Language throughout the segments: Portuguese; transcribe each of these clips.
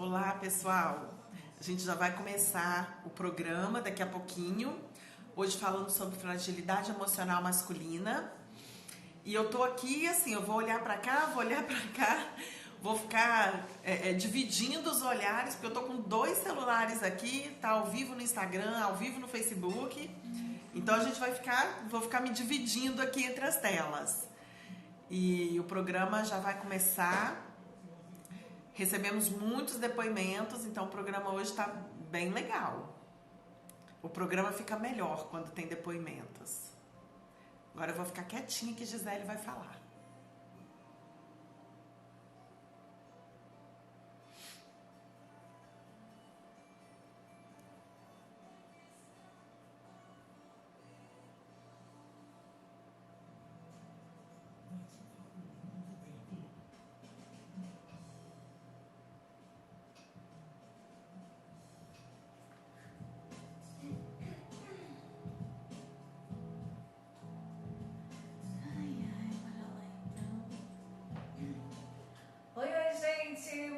Olá, pessoal! A gente já vai começar o programa daqui a pouquinho. Hoje falando sobre fragilidade emocional masculina. E eu tô aqui, assim, eu vou olhar pra cá, vou ficar dividindo os olhares, porque eu tô com 2 celulares aqui, tá ao vivo no Instagram, ao vivo no Facebook. Então vou ficar me dividindo aqui entre as telas. E o programa já vai começar. Recebemos muitos depoimentos, então o programa hoje está bem legal. O programa fica melhor quando tem depoimentos. Agora eu vou ficar quietinha que Gisele vai falar.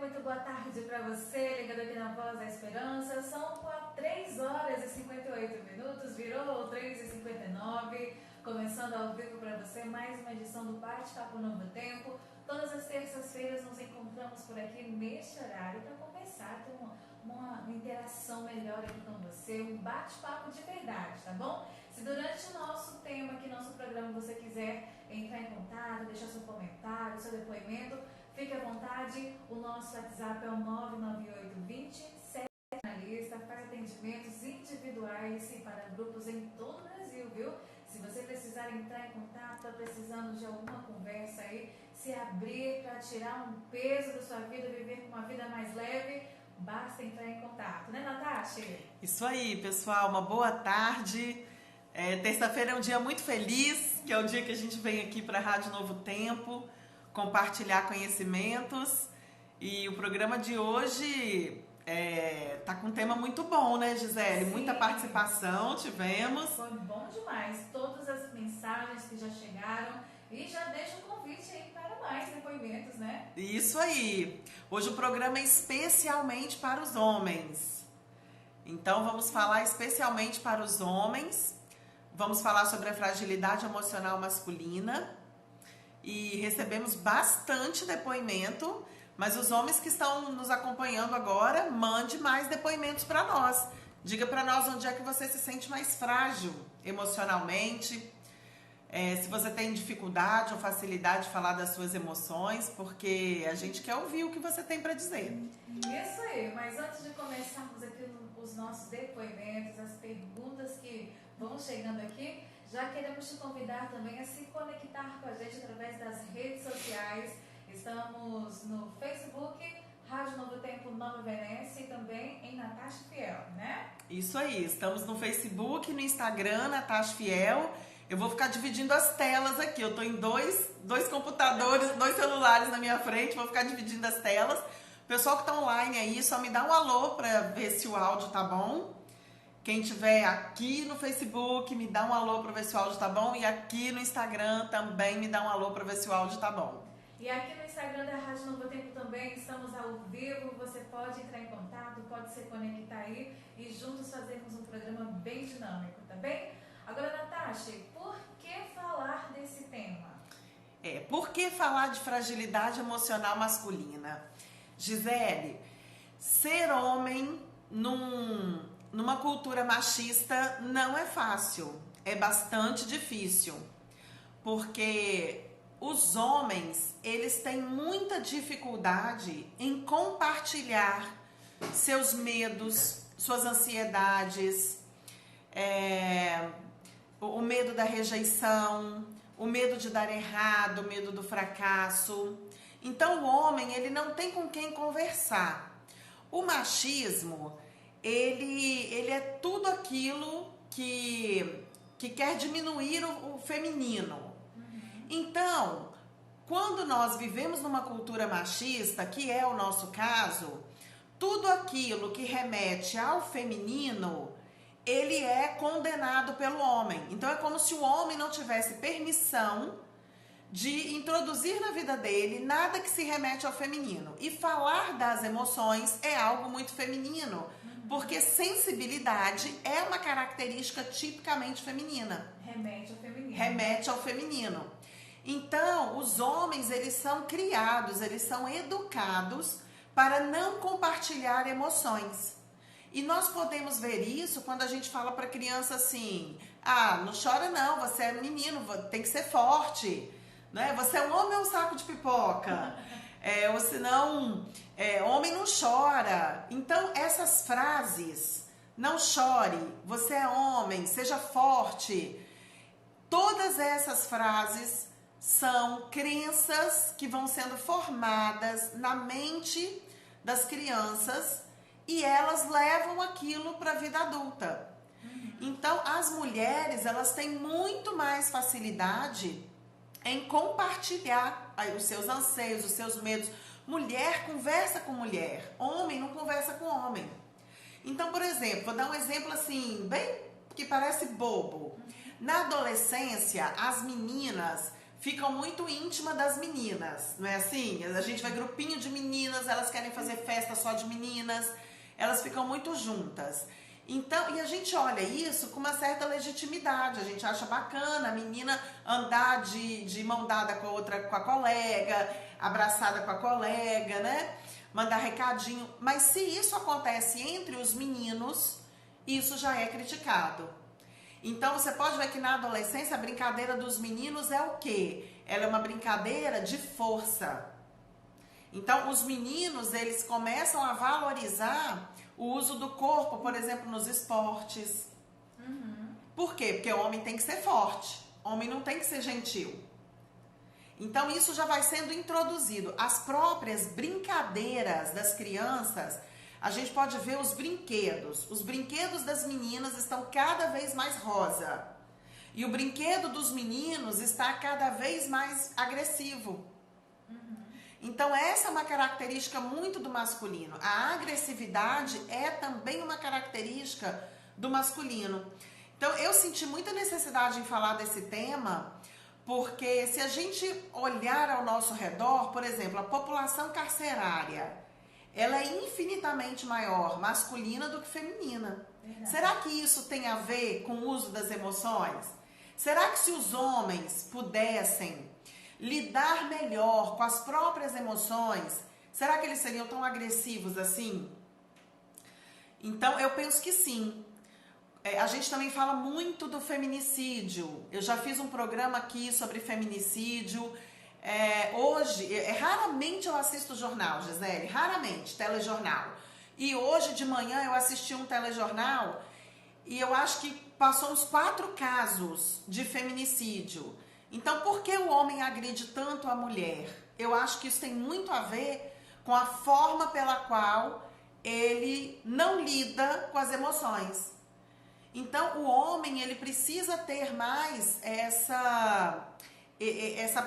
Muito boa tarde para você, ligado aqui na Voz da Esperança. São 3 horas e 58 minutos, virou 3h59, começando ao vivo para você mais uma edição do Bate-Papo Novo Tempo. Todas as terças-feiras nos encontramos por aqui neste horário para conversar, ter uma interação melhor aqui com você, um bate-papo de verdade, tá bom? Se durante o nosso tema aqui, nosso programa, você quiser entrar em contato, deixar seu comentário, seu depoimento, fique à vontade. O nosso WhatsApp é o 99820 na lista, faz atendimentos individuais e para grupos em todo o Brasil, viu? Se você precisar entrar em contato, está precisando de alguma conversa aí, se abrir para tirar um peso da sua vida, viver com uma vida mais leve, basta entrar em contato, né, Natasha? Isso aí, pessoal, uma boa tarde. Terça-feira é um dia muito feliz, que é o dia que a gente vem aqui para a Rádio Novo Tempo compartilhar conhecimentos. E o programa de hoje tá com um tema muito bom, né, Gisele? Sim. Muita participação tivemos. Foi bom demais, todas as mensagens que já chegaram, e já deixa um convite aí para mais depoimentos, né? Isso aí! Hoje o programa é especialmente para os homens. Então vamos falar especialmente para os homens. Vamos falar sobre a fragilidade emocional masculina. E recebemos bastante depoimento, mas os homens que estão nos acompanhando agora, mande mais depoimentos para nós. Diga para nós onde é que você se sente mais frágil emocionalmente, se você tem dificuldade ou facilidade de falar das suas emoções, porque a gente quer ouvir o que você tem para dizer. Isso aí, mas antes de começarmos aqui os nossos depoimentos, as perguntas que vão chegando aqui, já queremos te convidar também a se conectar com a gente através das redes sociais. Estamos no Facebook, Rádio Novo Tempo Nova Venécia, e também em Natasha Fiel, né? Isso aí, estamos no Facebook, no Instagram, Natasha Fiel. Eu vou ficar dividindo as telas aqui. Eu tô em dois computadores, 2 celulares na minha frente, vou ficar dividindo as telas. O pessoal que tá online aí, só me dá um alô para ver se o áudio tá bom. Quem tiver aqui no Facebook, me dá um alô para ver se o áudio tá bom. E aqui no Instagram também me dá um alô para ver se o áudio tá bom. E aqui no Instagram da Rádio Novo Tempo também estamos ao vivo. Você pode entrar em contato, pode se conectar aí e juntos fazermos um programa bem dinâmico, tá bem? Agora, Natasha, por que falar desse tema? Por que falar de fragilidade emocional masculina? Gisele, ser homem numa cultura machista não é fácil, é bastante difícil, porque os homens, eles têm muita dificuldade em compartilhar seus medos, suas ansiedades, o medo da rejeição, o medo de dar errado, o medo do fracasso. Então o homem, ele não tem com quem conversar. O machismo, ele é tudo aquilo que quer diminuir o feminino. Então, quando nós vivemos numa cultura machista, que é o nosso caso, tudo aquilo que remete ao feminino, ele é condenado pelo homem. Então é como se o homem não tivesse permissão de introduzir na vida dele nada que se remete ao feminino. E falar das emoções é algo muito feminino, porque sensibilidade é uma característica tipicamente feminina. Remete ao feminino. Remete ao feminino. Então, os homens, eles são criados, eles são educados para não compartilhar emoções. E nós podemos ver isso quando a gente fala para criança assim: ah, não chora não, você é menino, tem que ser forte, né? Você é um homem ou um saco de pipoca? Ou senão, homem não chora. Então, essas frases, não chore, você é homem, seja forte, todas essas frases são crenças que vão sendo formadas na mente das crianças e elas levam aquilo para a vida adulta. Então, as mulheres, elas têm muito mais facilidade em compartilhar os seus anseios, os seus medos. Mulher conversa com mulher, homem não conversa com homem. Então, por exemplo, vou dar um exemplo assim, bem que parece bobo. Na adolescência, as meninas ficam muito íntimas das meninas, não é assim? A gente vai grupinho de meninas, elas querem fazer festa só de meninas, elas ficam muito juntas. Então, e a gente olha isso com uma certa legitimidade, a gente acha bacana a menina andar de mão dada com a outra, com a colega, abraçada com a colega, né? Mandar recadinho. Mas se isso acontece entre os meninos, isso já é criticado. Então, você pode ver que na adolescência a brincadeira dos meninos é o quê? Ela é uma brincadeira de força. Então, os meninos, eles começam a valorizar o uso do corpo, por exemplo, nos esportes. Por quê? Porque o homem tem que ser forte, o homem não tem que ser gentil. Então, isso já vai sendo introduzido. As próprias brincadeiras das crianças, a gente pode ver os brinquedos. Os brinquedos das meninas estão cada vez mais rosa. E o brinquedo dos meninos está cada vez mais agressivo. Então, essa é uma característica muito do masculino. A agressividade é também uma característica do masculino. Então, eu senti muita necessidade em falar desse tema, porque se a gente olhar ao nosso redor, por exemplo, a população carcerária, ela é infinitamente maior masculina do que feminina. Verdade. Será que isso tem a ver com o uso das emoções? Será que se os homens pudessem lidar melhor com as próprias emoções, será que eles seriam tão agressivos assim? Então, eu penso que sim. A gente também fala muito do feminicídio. Eu já fiz um programa aqui sobre feminicídio. Hoje, raramente eu assisto jornal, Gisele, raramente, telejornal. E hoje de manhã eu assisti um telejornal e eu acho que passou uns 4 casos de feminicídio. Então, por que o homem agride tanto a mulher? Eu acho que isso tem muito a ver com a forma pela qual ele não lida com as emoções. Então, o homem, ele precisa ter mais essa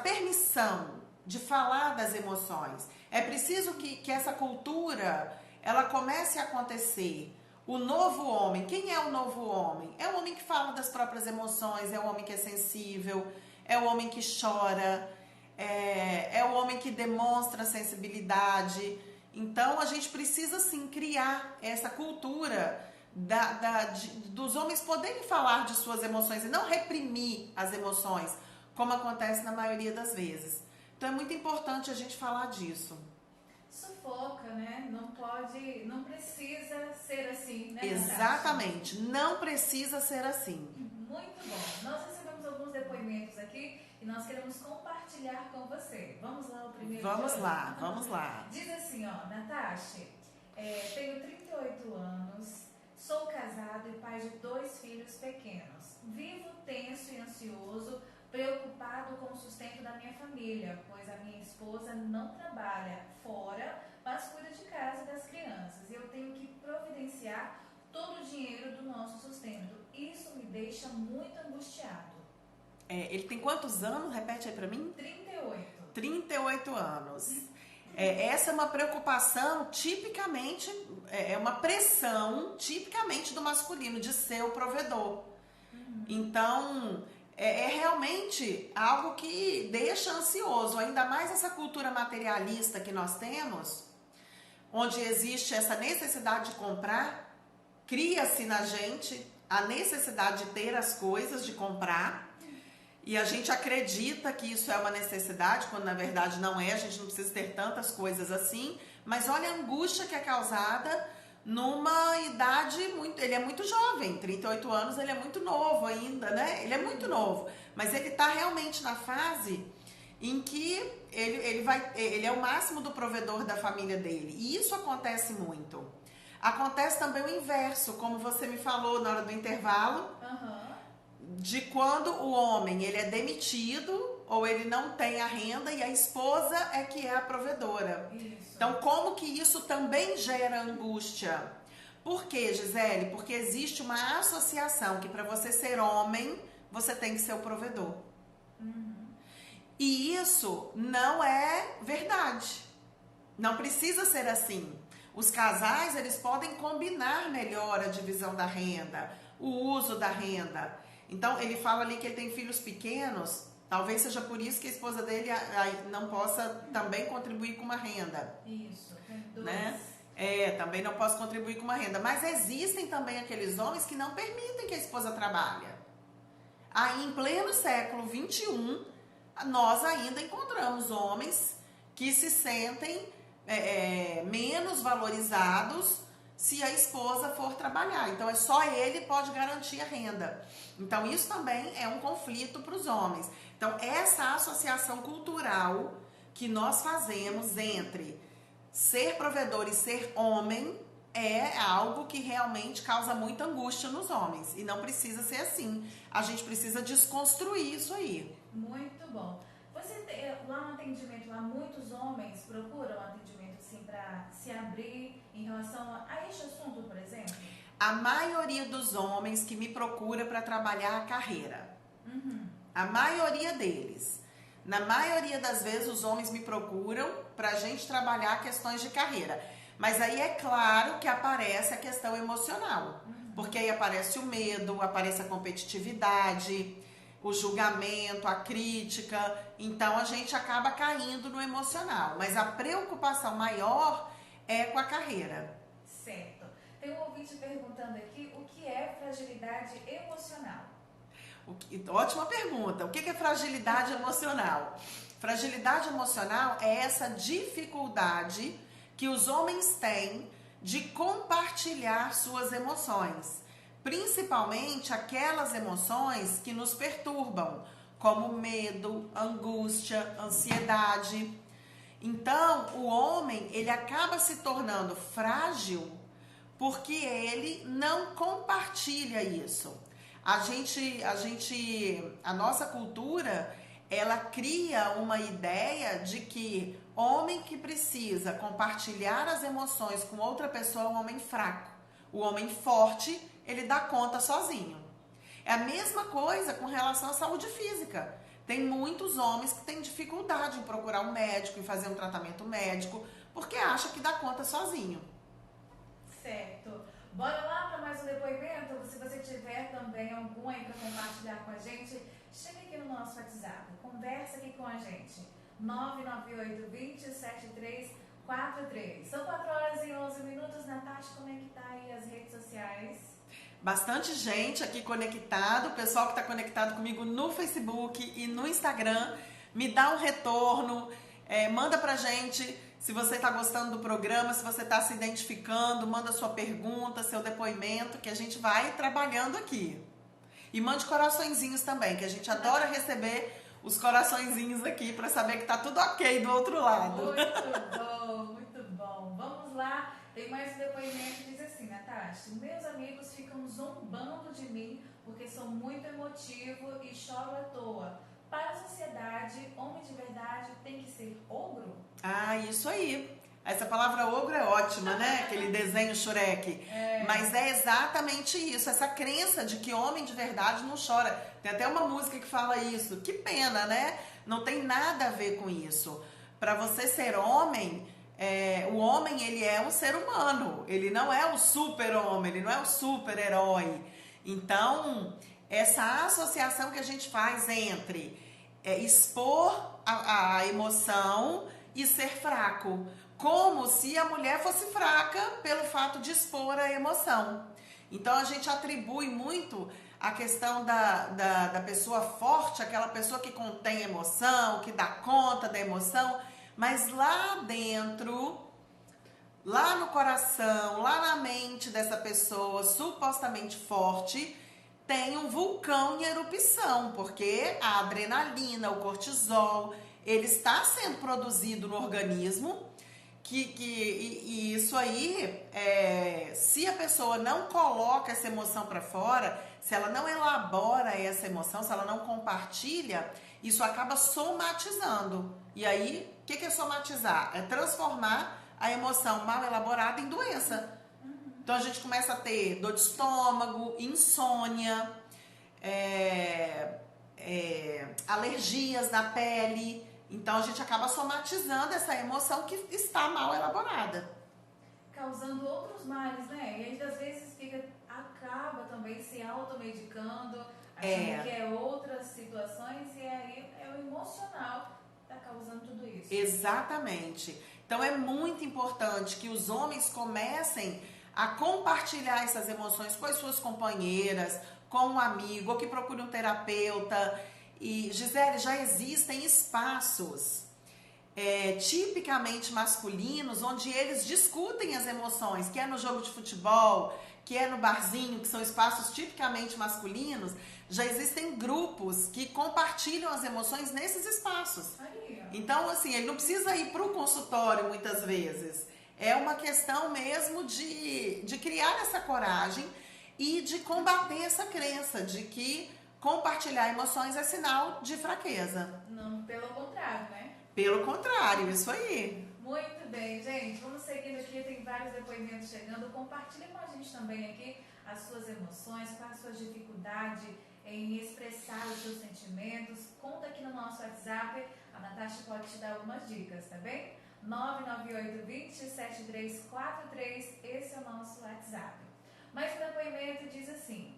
permissão de falar das emoções. É preciso que essa cultura, ela comece a acontecer. O novo homem, quem é o novo homem? É o homem que fala das próprias emoções, é o homem que é sensível, é o homem que chora, é o homem que demonstra sensibilidade. Então, a gente precisa, sim, criar essa cultura dos homens poderem falar de suas emoções e não reprimir as emoções, como acontece na maioria das vezes. Então, é muito importante a gente falar disso. Sufoca, né? Não precisa ser assim, né? Exatamente, não precisa ser assim. Muito bom. Nós recebemos alguns depoimentos aqui e nós queremos compartilhar com você. Vamos lá, o primeiro. Vamos lá. Diz assim, ó, Natasha, tenho 38 anos, sou casado e pai de 2 filhos pequenos. Vivo tenso e ansioso, preocupado com o sustento da minha família, pois a minha esposa não trabalha fora, mas cuida de casa e das crianças. E eu tenho que providenciar todo o dinheiro do nosso sustento. Isso me deixa muito angustiado. Ele tem quantos anos? Repete aí pra mim. 38. 38 anos. Essa é uma preocupação tipicamente, é uma pressão tipicamente do masculino, de ser o provedor. Então, é realmente algo que deixa ansioso, ainda mais essa cultura materialista que nós temos, onde existe essa necessidade de comprar, cria-se na gente a necessidade de ter as coisas, de comprar, e a gente acredita que isso é uma necessidade, quando na verdade não é, a gente não precisa ter tantas coisas assim, mas olha a angústia que é causada numa idade muito... Ele é muito jovem, 38 anos, ele é muito novo ainda, né? Ele é muito novo, mas ele está realmente na fase em que ele é o máximo do provedor da família dele, e isso acontece muito. Acontece também o inverso, como você me falou na hora do intervalo, de quando o homem ele é demitido ou ele não tem a renda e a esposa é que é a provedora. Isso. Então, como que isso também gera angústia? Por quê, Gisele? Porque existe uma associação que para você ser homem, você tem que ser o provedor. E isso não é verdade. Não precisa ser assim. Os casais, eles podem combinar melhor a divisão da renda, o uso da renda. Então, ele fala ali que ele tem filhos pequenos, talvez seja por isso que a esposa dele não possa também contribuir com uma renda. Isso, tem dois. Né? Também não posso contribuir com uma renda. Mas existem também aqueles homens que não permitem que a esposa trabalhe. Aí, em pleno século XXI, nós ainda encontramos homens que se sentem menos valorizados se a esposa for trabalhar. Então, é só ele que pode garantir a renda. Então, isso também é um conflito para os homens. Então, essa associação cultural que nós fazemos entre ser provedor e ser homem é algo que realmente causa muita angústia nos homens. E não precisa ser assim. A gente precisa desconstruir isso aí. Muito bom. Você lá no atendimento, lá muitos homens procuram atendimento assim para se abrir em relação a este assunto, por exemplo? A maioria dos homens que me procura para trabalhar a carreira. A maioria deles. Na maioria das vezes os homens me procuram para a gente trabalhar questões de carreira. Mas aí é claro que aparece a questão emocional. Porque aí aparece o medo, aparece a competitividade, o julgamento, a crítica. Então a gente acaba caindo no emocional. Mas a preocupação maior é com a carreira. Certo. Tem um ouvinte perguntando aqui o que é fragilidade emocional. Ótima pergunta. O que é fragilidade emocional? Fragilidade emocional é essa dificuldade que os homens têm de compartilhar suas emoções, principalmente aquelas emoções que nos perturbam, como medo, angústia, ansiedade. Então, o homem, ele acaba se tornando frágil porque ele não compartilha isso. A nossa cultura, ela cria uma ideia de que homem que precisa compartilhar as emoções com outra pessoa é um homem fraco. O homem forte, ele dá conta sozinho. É a mesma coisa com relação à saúde física. Tem muitos homens que têm dificuldade em procurar um médico, em fazer um tratamento médico, porque acha que dá conta sozinho. Certo. Bora lá para mais um depoimento? Se você tiver também algum aí para compartilhar com a gente, chega aqui no nosso WhatsApp, conversa aqui com a gente. 998-207343. São 4h11. Natasha, como é que tá aí as redes sociais? Bastante gente aqui conectado, o pessoal que está conectado comigo no Facebook e no Instagram, me dá um retorno, manda pra gente se você está gostando do programa, se você está se identificando, manda sua pergunta, seu depoimento, que a gente vai trabalhando aqui. E mande coraçõezinhos também, que a gente adora receber os coraçõezinhos aqui para saber que tá tudo ok do outro lado. Muito bom, muito bom. Vamos lá, tem mais um depoimento, diz assim, Natasha, meus amigos ficam zombando de mim porque sou muito emotivo e choro à toa. Para a sociedade, homem de verdade tem que ser ogro? Ah, isso aí. Essa palavra ogro é ótima, né? Aquele desenho Shrek. Mas é exatamente isso, essa crença de que homem de verdade não chora. Tem até uma música que fala isso. Que pena, né? Não tem nada a ver com isso. Para você ser homem, o homem, ele é um ser humano. Ele não é o super-homem, ele não é o super-herói. Então, essa associação que a gente faz entre expor a emoção e ser fraco, como se a mulher fosse fraca pelo fato de expor a emoção. Então a gente atribui muito a questão da pessoa forte, aquela pessoa que contém emoção, que dá conta da emoção, mas lá dentro, lá no coração, lá na mente dessa pessoa supostamente forte, tem um vulcão em erupção, porque a adrenalina, o cortisol, ele está sendo produzido no organismo, e isso aí, se a pessoa não coloca essa emoção para fora, se ela não elabora essa emoção, se ela não compartilha, isso acaba somatizando. E aí, o que é somatizar? É transformar a emoção mal elaborada em doença. Então a gente começa a ter dor de estômago, insônia, alergias na pele. Então a gente acaba somatizando essa emoção que está mal elaborada. Causando outros males, né? E a gente às vezes acaba também se automedicando, achando que é outras situações, e aí é o emocional que está causando tudo isso. Exatamente. Então é muito importante que os homens comecem a compartilhar essas emoções com as suas companheiras, com um amigo, ou que procure um terapeuta. E, Gisele, já existem espaços tipicamente masculinos, onde eles discutem as emoções, que é no jogo de futebol, que é no barzinho, que são espaços tipicamente masculinos. Já existem grupos que compartilham as emoções nesses espaços. Então, assim, ele não precisa ir para o consultório muitas vezes. É uma questão mesmo de criar essa coragem e de combater essa crença de que compartilhar emoções é sinal de fraqueza. Não, pelo contrário, né? Pelo contrário, isso aí. Muito bem, gente. Vamos seguindo aqui, tem vários depoimentos chegando. Compartilhe com a gente também aqui as suas emoções, quais as suas dificuldades em expressar os seus sentimentos. Conta aqui no nosso WhatsApp, a Natasha pode te dar algumas dicas, tá bem? 998-20-7343, esse é o nosso WhatsApp. Mas o depoimento diz assim: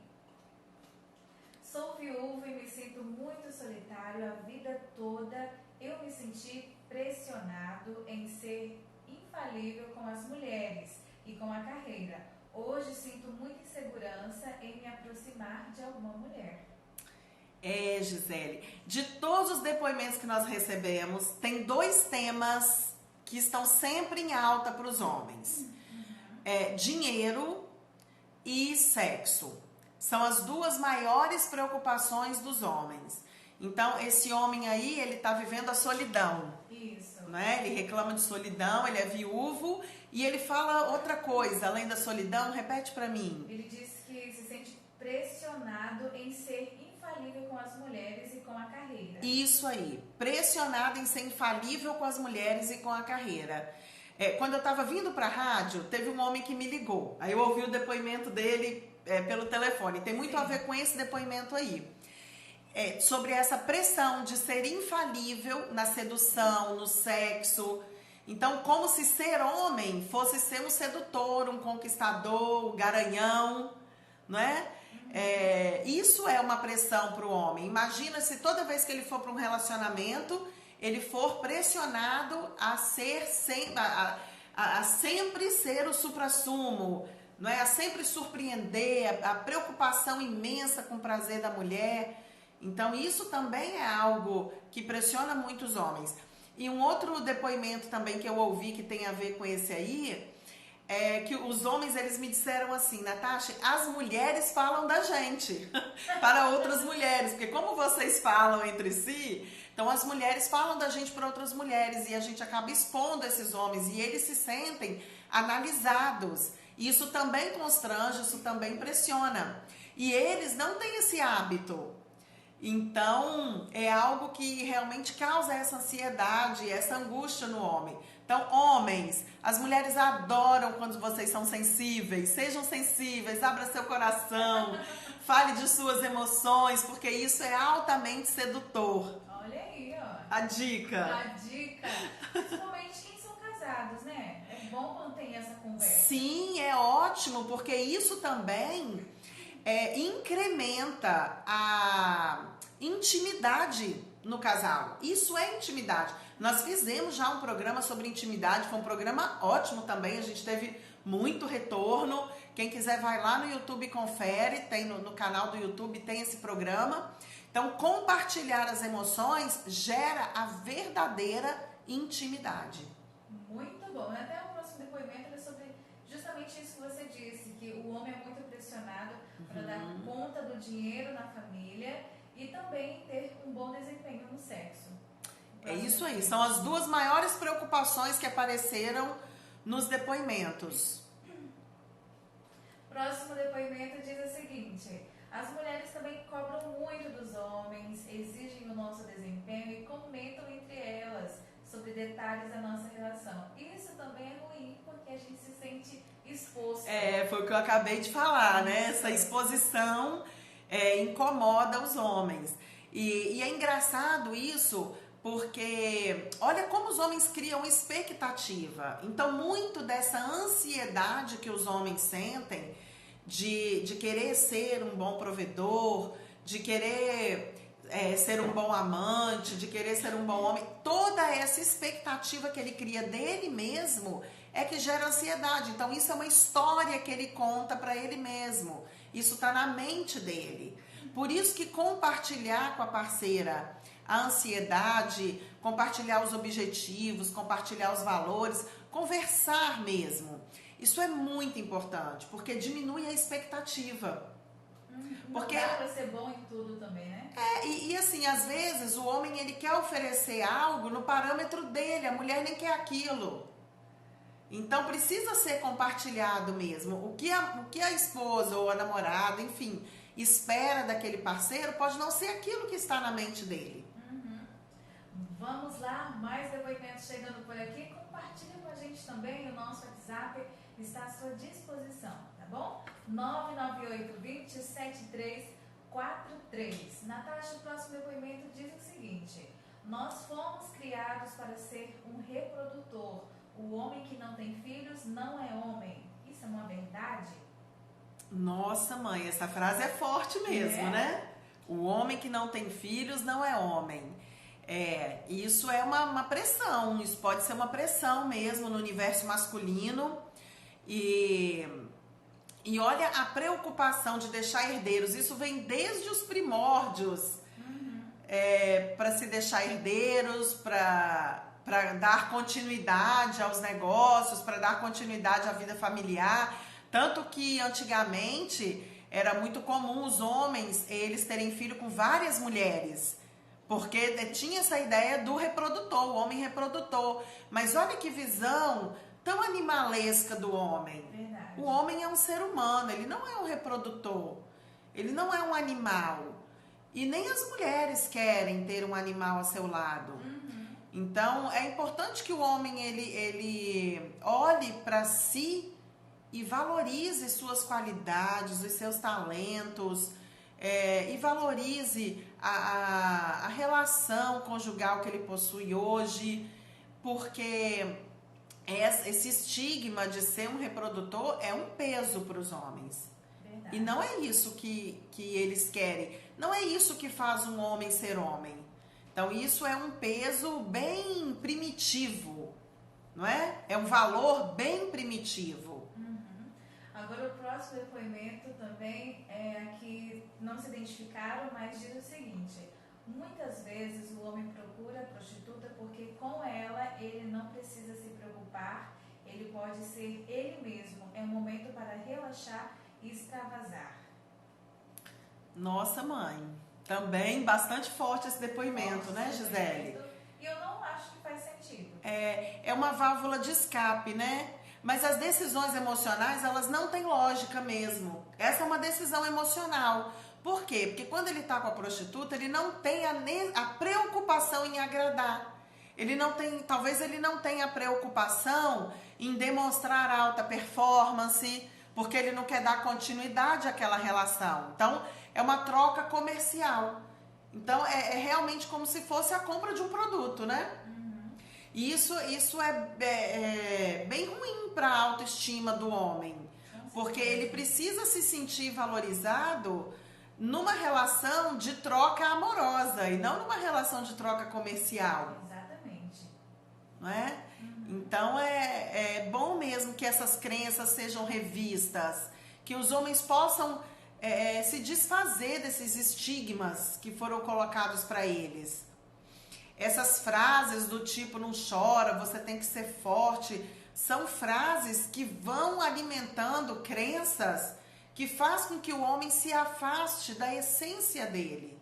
sou viúva e me sinto muito solitário a vida toda. Eu me senti pressionado em ser infalível com as mulheres e com a carreira. Hoje sinto muita insegurança em me aproximar de alguma mulher. Gisele, de todos os depoimentos que nós recebemos, tem dois temas que estão sempre em alta para os homens. Dinheiro e sexo. São as duas maiores preocupações dos homens. Então, esse homem aí, ele está vivendo a solidão. Isso. Né? Ele reclama de solidão, ele é viúvo e ele fala outra coisa, além da solidão, repete para mim. Ele diz que se sente pressionado em ser infalível com as mulheres e com a carreira. Isso aí, pressionado em ser infalível com as mulheres e com a carreira. Quando eu estava vindo para a rádio, teve um homem que me ligou. Aí eu ouvi o depoimento dele pelo telefone. Tem muito a ver com esse depoimento aí. Sobre essa pressão de ser infalível na sedução, no sexo. Então, como se ser homem fosse ser um sedutor, um conquistador, um garanhão, não é? Isso é uma pressão para o homem. Imagina se toda vez que ele for para um relacionamento, ele for pressionado a ser sempre ser o suprassumo, não é? A sempre surpreender, a preocupação imensa com o prazer da mulher. Então isso também é algo que pressiona muitos homens. E um outro depoimento também que eu ouvi que tem a ver com esse aí, é que os homens, eles me disseram assim: Natasha, as mulheres falam da gente para outras mulheres, porque como vocês falam entre si, então as mulheres falam da gente para outras mulheres e a gente acaba expondo esses homens e eles se sentem analisados. Isso também constrange, isso também pressiona. E eles não têm esse hábito. Então, é algo que realmente causa essa ansiedade, essa angústia no homem. Então, homens, as mulheres adoram quando vocês são sensíveis. Sejam sensíveis, abra seu coração, fale de suas emoções, porque isso é altamente sedutor. Olha aí, ó. A dica. A dica. Principalmente quem são casados, né? É bom quando tem essa conversa. Sim, é ótimo, porque isso também incrementa a intimidade no casal. Isso é intimidade. Nós fizemos já um programa sobre intimidade, foi um programa ótimo também, a gente teve muito retorno. Quem quiser vai lá no YouTube e confere, tem no canal do YouTube tem esse programa. Então, compartilhar as emoções gera a verdadeira intimidade. Muito bom. Até o próximo depoimento é sobre justamente isso que você disse, que o homem é muito pressionado para dar conta do dinheiro na família e também ter um bom desempenho no sexo. É isso aí, são as duas maiores preocupações que apareceram nos depoimentos. Próximo depoimento diz o seguinte: as mulheres também cobram muito dos homens, exigem o nosso desempenho e comentam entre elas sobre detalhes da nossa relação. Isso também é ruim, porque a gente se sente exposto. Foi o que eu acabei de falar, né? Essa exposição incomoda os homens. E é engraçado isso, porque olha como os homens criam expectativa. Então, muito dessa ansiedade que os homens sentem de querer ser um bom provedor, de querer ser um bom amante, de querer ser um bom homem, toda essa expectativa que ele cria dele mesmo é que gera ansiedade. Então, isso é uma história que ele conta para ele mesmo. Isso está na mente dele. Por isso que compartilhar com a parceira a ansiedade, compartilhar os objetivos, compartilhar os valores, conversar mesmo. Isso é muito importante, porque diminui a expectativa. Porque dá pra ser bom em tudo também, né? E assim, às vezes o homem ele quer oferecer algo no parâmetro dele, a mulher nem quer aquilo. Então precisa ser compartilhado mesmo. O que a esposa ou a namorada, enfim, espera daquele parceiro pode não ser aquilo que está na mente dele. Vamos lá, mais depoimentos chegando por aqui. Compartilha com a gente também, o nosso WhatsApp está à sua disposição, tá bom? 998-27343. Natasha, o próximo depoimento diz o seguinte: nós fomos criados para ser um reprodutor. O homem que não tem filhos não é homem. Isso é uma verdade? Nossa, mãe, essa frase é forte mesmo, né? O homem que não tem filhos não é homem. Isso é uma pressão, isso pode ser uma pressão mesmo no universo masculino. E olha a preocupação de deixar herdeiros, isso vem desde os primórdios, para se deixar herdeiros, para dar continuidade aos negócios, para dar continuidade à vida familiar. Tanto que antigamente era muito comum os homens eles terem filho com várias mulheres, porque tinha essa ideia do reprodutor, o homem reprodutor. Mas olha que visão tão animalesca do homem. Verdade. O homem é um ser humano, ele não é um reprodutor, ele não é um animal. E nem as mulheres querem ter um animal a seu lado. Então, é importante que o homem ele olhe para si e valorize suas qualidades, os seus talentos, e valorize a relação conjugal que ele possui hoje, porque esse estigma de ser um reprodutor é um peso para os homens. Verdade. E não é isso que eles querem. Não é isso que faz um homem ser homem. Então, isso é um peso bem primitivo, não é? É um valor bem primitivo. Agora, o próximo depoimento também que não se identificaram, mas diz o seguinte: muitas vezes o homem procura a prostituta porque com ela ele não precisa se preocupar, ele pode ser ele mesmo. É um momento para relaxar e extravasar. Nossa, mãe, também bastante forte esse depoimento, né, Gisele? E eu não acho que faz sentido. É uma válvula de escape, né? Mas as decisões emocionais, elas não têm lógica mesmo. Essa é uma decisão emocional. Por quê? Porque quando ele está com a prostituta, ele não tem a preocupação em agradar. Talvez ele não tenha a preocupação em demonstrar alta performance, porque ele não quer dar continuidade àquela relação. Então, é uma troca comercial. Então, é realmente como se fosse a compra de um produto, né? E isso é bem ruim para a autoestima do homem. Porque ele precisa se sentir valorizado numa relação de troca amorosa e não numa relação de troca comercial. Exatamente. Não é? Então é bom mesmo que essas crenças sejam revistas, que os homens possam se desfazer desses estigmas que foram colocados para eles. Essas frases do tipo não chora, você tem que ser forte, são frases que vão alimentando crenças que faz com que o homem se afaste da essência dele,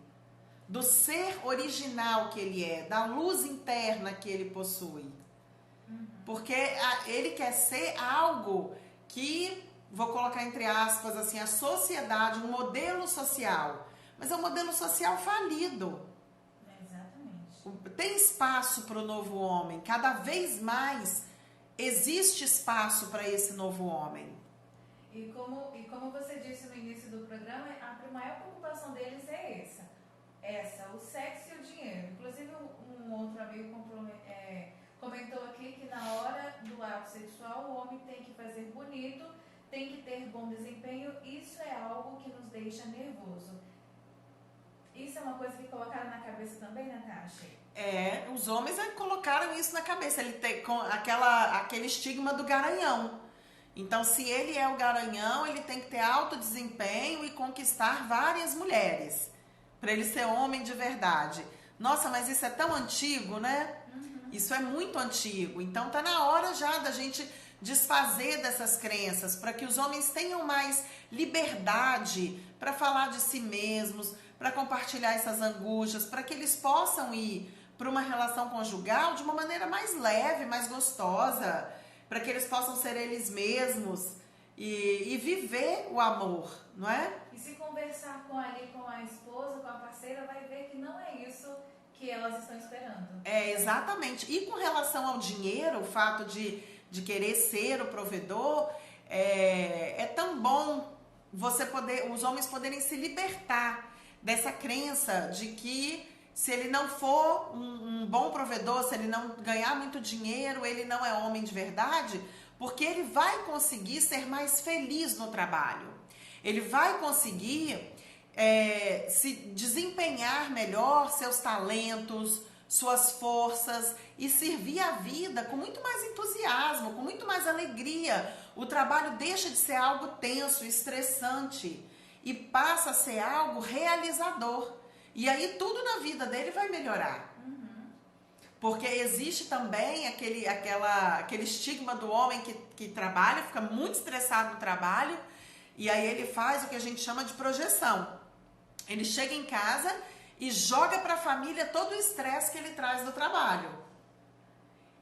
do ser original que ele é, da luz interna que ele possui. Porque ele quer ser algo que, vou colocar entre aspas assim, a sociedade, um modelo social, mas é um modelo social falido. Exatamente. Tem espaço para o novo homem, cada vez mais existe espaço para esse novo homem. E como você disse no início do programa, a maior preocupação deles é essa, o sexo e o dinheiro. Inclusive um outro amigo comentou aqui que na hora do ato sexual o homem tem que fazer bonito, tem que ter bom desempenho. Isso é algo que nos deixa nervoso. Isso é uma coisa que colocaram na cabeça também, Natasha? Os homens colocaram isso na cabeça. Ele tem aquele estigma do garanhão. Então, se ele é o garanhão, ele tem que ter alto desempenho e conquistar várias mulheres, para ele ser homem de verdade. Nossa, mas isso é tão antigo, né? Isso é muito antigo. Então, tá na hora já da gente desfazer dessas crenças, para que os homens tenham mais liberdade para falar de si mesmos, para compartilhar essas angústias, para que eles possam ir para uma relação conjugal de uma maneira mais leve, mais gostosa, para que eles possam ser eles mesmos e viver o amor, não é? E se conversar com a esposa, com a parceira, vai ver que não é isso que elas estão esperando. Exatamente. E com relação ao dinheiro, o fato de querer ser o provedor, é tão bom os homens poderem se libertar dessa crença de que se ele não for um bom provedor, se ele não ganhar muito dinheiro, ele não é homem de verdade, porque ele vai conseguir ser mais feliz no trabalho. Ele vai conseguir se desempenhar melhor seus talentos, suas forças e servir a vida com muito mais entusiasmo, com muito mais alegria. O trabalho deixa de ser algo tenso, estressante e passa a ser algo realizador. E aí tudo na vida dele vai melhorar. Porque existe também aquele estigma do homem que trabalha, fica muito estressado no trabalho, e aí ele faz o que a gente chama de projeção. Ele chega em casa e joga para a família todo o estresse que ele traz do trabalho.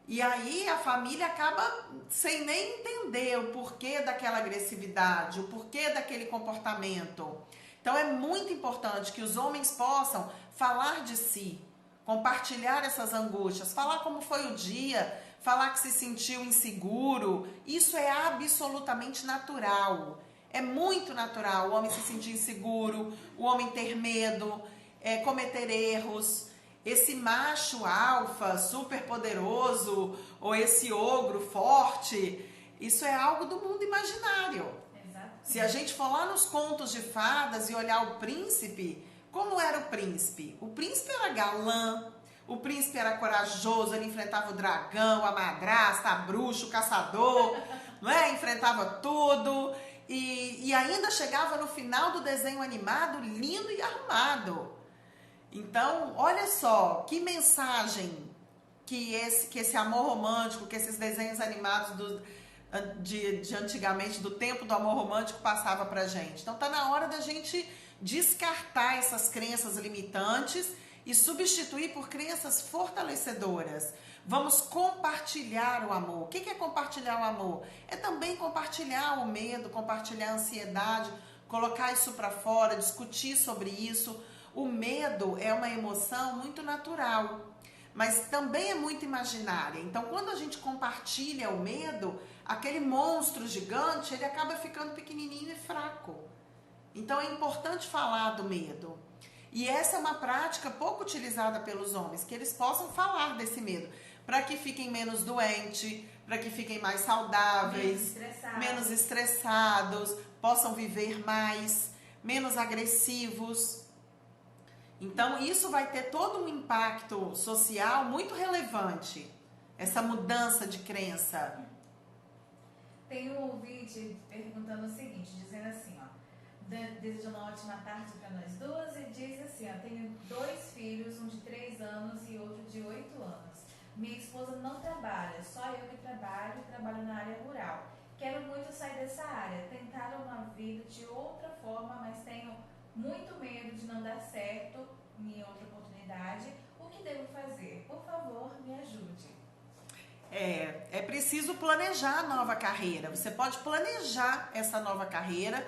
E aí a família acaba sem nem entender o porquê daquela agressividade, o porquê daquele comportamento. Então é muito importante que os homens possam falar de si, compartilhar essas angústias, falar como foi o dia, falar que se sentiu inseguro. Isso é absolutamente natural. É muito natural o homem se sentir inseguro, o homem ter medo, cometer erros. Esse macho alfa, super poderoso, ou esse ogro forte, isso é algo do mundo imaginário. Se a gente for lá nos contos de fadas e olhar o príncipe, como era o príncipe? O príncipe era galã, o príncipe era corajoso, ele enfrentava o dragão, a madrasta, a bruxa, o caçador, não é? Enfrentava tudo e ainda chegava no final do desenho animado lindo e arrumado. Então, olha só, que mensagem que esse amor romântico, que esses desenhos animados de antigamente, do tempo do amor romântico, passava pra gente. Então tá na hora da gente descartar essas crenças limitantes e substituir por crenças fortalecedoras. Vamos compartilhar o amor. O que é compartilhar o amor? É também compartilhar o medo, compartilhar a ansiedade, colocar isso para fora, discutir sobre isso. O medo é uma emoção muito natural, mas também é muito imaginária. Então, quando a gente compartilha o medo, aquele monstro gigante, ele acaba ficando pequenininho e fraco. Então, é importante falar do medo. E essa é uma prática pouco utilizada pelos homens, que eles possam falar desse medo. para que fiquem menos doentes, para que fiquem mais saudáveis, menos estressados, possam viver mais, menos agressivos. Então, isso vai ter todo um impacto social muito relevante, essa mudança de crença. Tem um ouvinte perguntando o seguinte, dizendo assim, ó, desejando uma ótima tarde para nós duas, e diz assim, ó, tenho 2 filhos, um de 3 anos e outro de 8 anos. Minha esposa não trabalha, só eu que trabalho na área rural. Quero muito sair dessa área, tentar uma vida de outra forma, mas tenho muito medo de não dar certo em outra oportunidade. O que devo fazer? Por favor, me ajude. É preciso planejar a nova carreira. Você pode planejar essa nova carreira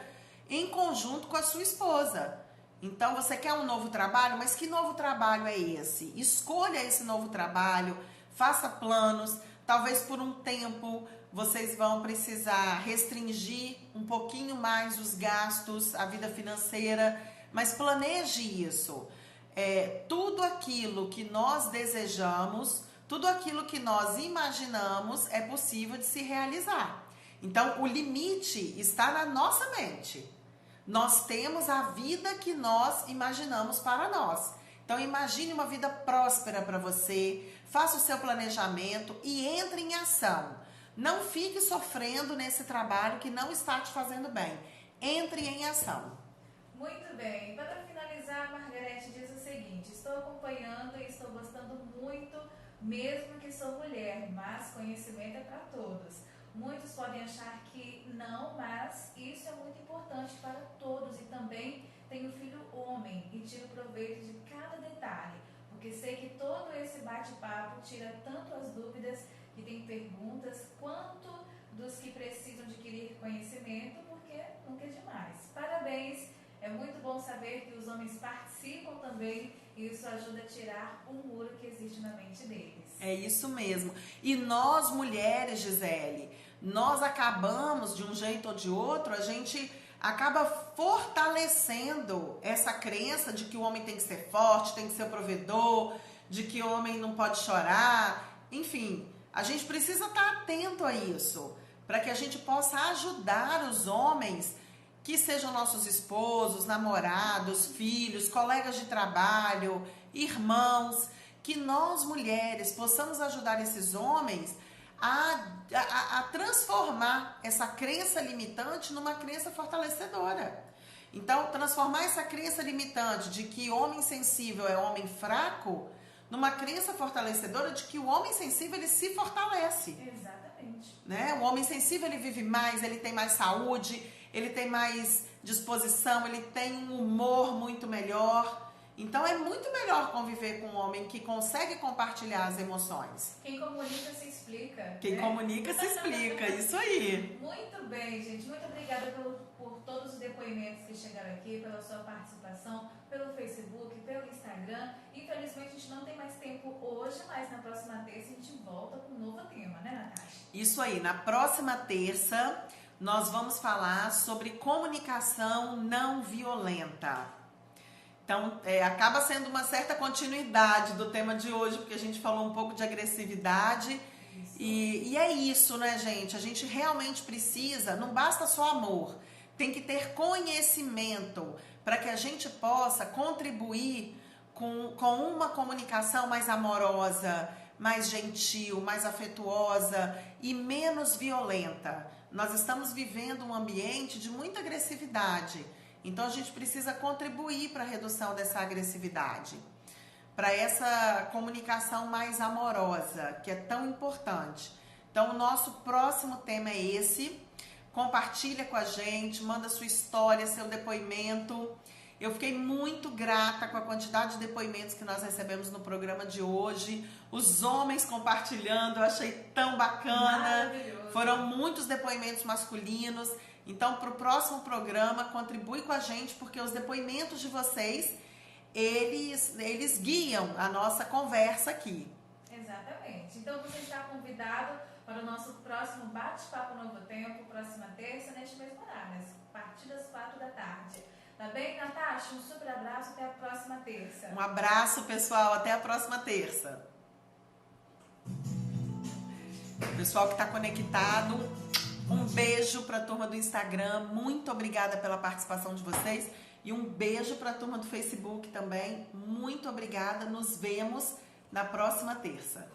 em conjunto com a sua esposa. Então, você quer um novo trabalho, mas que novo trabalho é esse? Escolha esse novo trabalho, faça planos. Talvez por um tempo vocês vão precisar restringir um pouquinho mais os gastos, a vida financeira, mas planeje isso. Tudo aquilo que nós desejamos, tudo aquilo que nós imaginamos é possível de se realizar. Então, o limite está na nossa mente. Nós temos a vida que nós imaginamos para nós. Então, imagine uma vida próspera para você, faça o seu planejamento e entre em ação. Não fique sofrendo nesse trabalho que não está te fazendo bem. Entre em ação. Muito bem. Para finalizar, a Margarete diz o seguinte, estou acompanhando e estou gostando muito, mesmo que sou mulher, mas conhecimento é para todos. Muitos podem achar que não, mas isso é muito importante para todos. E também tenho filho homem e tiro proveito de cada detalhe, porque sei que todo esse bate-papo tira tanto as dúvidas que tem perguntas, quanto dos que precisam adquirir conhecimento, porque nunca é demais. Parabéns! É muito bom saber que os homens participam também e isso ajuda a tirar o muro que existe na mente deles. É isso mesmo. E nós mulheres, Gisele, nós acabamos, de um jeito ou de outro, a gente acaba fortalecendo essa crença de que o homem tem que ser forte, tem que ser o provedor, de que o homem não pode chorar. Enfim, a gente precisa estar atento a isso, para que a gente possa ajudar os homens que sejam nossos esposos, namorados, filhos, colegas de trabalho, irmãos, que nós mulheres possamos ajudar esses homens a transformar essa crença limitante numa crença fortalecedora. Então, transformar essa crença limitante de que homem sensível é homem fraco numa crença fortalecedora de que o homem sensível ele se fortalece. Exatamente. Né? O homem sensível ele vive mais, ele tem mais saúde, ele tem mais disposição, ele tem um humor muito melhor. Então é muito melhor conviver com um homem que consegue compartilhar as emoções. Quem comunica se explica. Quem comunica se explica, isso aí. Muito bem, gente. Muito obrigada por todos os depoimentos que chegaram aqui, pela sua participação, pelo Facebook, pelo Instagram. Infelizmente a gente não tem mais tempo hoje, mas na próxima terça a gente volta com um novo tema, né, Natasha? Isso aí, na próxima terça nós vamos falar sobre comunicação não violenta. Então, acaba sendo uma certa continuidade do tema de hoje, porque a gente falou um pouco de agressividade. E é isso, né, gente? A gente realmente precisa, não basta só amor, tem que ter conhecimento para que a gente possa contribuir com uma comunicação mais amorosa, mais gentil, mais afetuosa e menos violenta. Nós estamos vivendo um ambiente de muita agressividade. Então, a gente precisa contribuir para a redução dessa agressividade, para essa comunicação mais amorosa, que é tão importante. Então, o nosso próximo tema é esse. Compartilha com a gente, manda sua história, seu depoimento. Eu fiquei muito grata com a quantidade de depoimentos que nós recebemos no programa de hoje. Os homens compartilhando, eu achei tão bacana. Foram muitos depoimentos masculinos. Então, para o próximo programa, contribui com a gente, porque os depoimentos de vocês, eles guiam a nossa conversa aqui. Exatamente. Então, você está convidado para o nosso próximo Bate-Papo Novo Tempo, próxima terça, neste mesmo horário, a partir das 4 da tarde. Tá bem, Natasha? Um super abraço, até a próxima terça. Um abraço, pessoal, até a próxima terça. Pessoal que está conectado, um beijo para a turma do Instagram. Muito obrigada pela participação de vocês. E um beijo para a turma do Facebook também. Muito obrigada. Nos vemos na próxima terça.